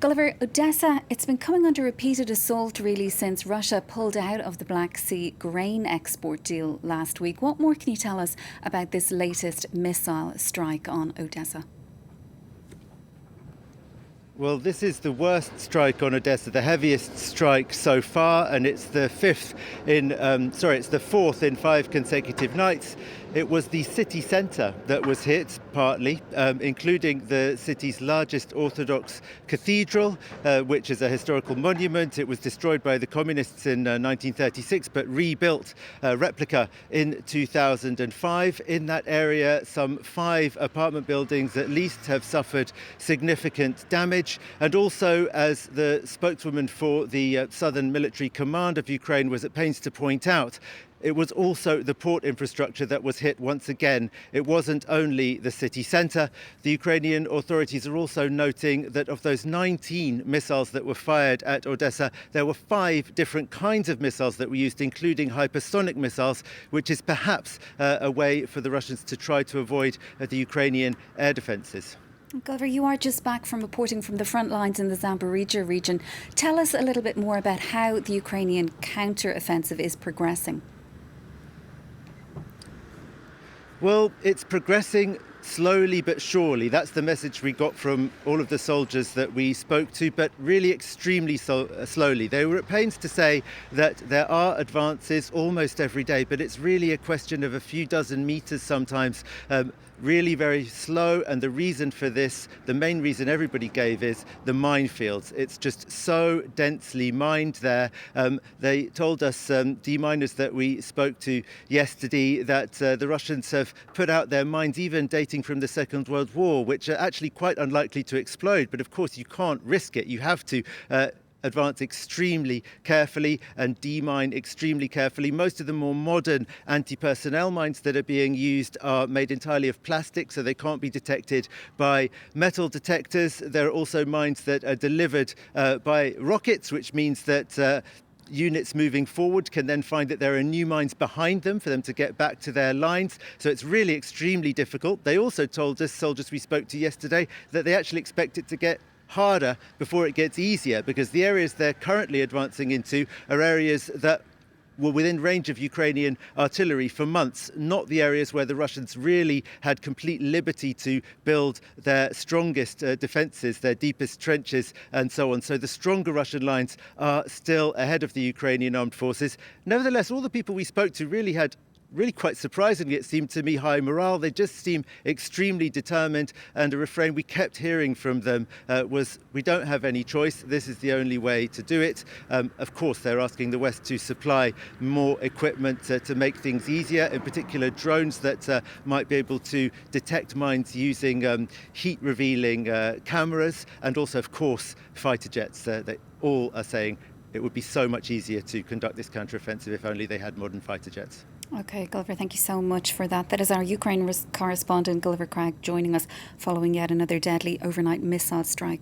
Gulliver, Odesa, it's been coming under repeated assault really since Russia pulled out of the Black Sea grain export deal last week. What more can you tell us about this latest missile strike on Odesa? Well, this is the worst strike on Odesa, the heaviest strike so far, and it's the fourth in 5 consecutive nights. It was the city centre that was hit, partly, including the city's largest Orthodox cathedral, which is a historical monument. It was destroyed by the communists in 1936, but rebuilt, a replica in 2005. In that area, some 5 apartment buildings at least have suffered significant damage. And also, as the spokeswoman for the Southern Military Command of Ukraine was at pains to point out, it was also the port infrastructure that was hit once again. It wasn't only the city centre. The Ukrainian authorities are also noting that of those 19 missiles that were fired at Odesa, there were 5 different kinds of missiles that were used, including hypersonic missiles, which is perhaps a way for the Russians to try to avoid the Ukrainian air defences. Gulliver, you are just back from reporting from the front lines in the Zaporizhzhia region. Tell us a little bit more about how the Ukrainian counteroffensive is progressing. Well, it's progressing slowly but surely. That's the message we got from all of the soldiers that we spoke to, but really extremely slowly. They were at pains to say that there are advances almost every day, but it's really a question of a few dozen meters sometimes. Really very slow, and the reason for this, the main reason everybody gave, is the minefields. It's just so densely mined there. They told us, D-miners that we spoke to yesterday, that the Russians have put out their mines even dating from the Second World War, which are actually quite unlikely to explode. But of course you can't risk it. You have to advance extremely carefully and demine extremely carefully. Most of the more modern anti-personnel mines that are being used are made entirely of plastic, so they can't be detected by metal detectors. There are also mines that are delivered by rockets, which means that units moving forward can then find that there are new mines behind them for them to get back to their lines. So it's really extremely difficult. They also told us, soldiers we spoke to yesterday, that they actually expect it to get harder before it gets easier, because the areas they're currently advancing into are areas that were within range of Ukrainian artillery for months, not the areas where the Russians really had complete liberty to build their strongest defences, their deepest trenches and so on. So the stronger Russian lines are still ahead of the Ukrainian armed forces. Nevertheless, all the people we spoke to really had quite surprisingly, it seemed to me, high morale. They just seem extremely determined, and a refrain we kept hearing from them was, we don't have any choice, this is the only way to do it. Of course, they're asking the West to supply more equipment to make things easier, in particular drones that might be able to detect mines using heat-revealing cameras, and also, of course, fighter jets. They all are saying it would be so much easier to conduct this counteroffensive if only they had modern fighter jets. OK, Gulliver, thank you so much for that. That is our Ukraine correspondent, Gulliver Cragg, joining us following yet another deadly overnight missile strike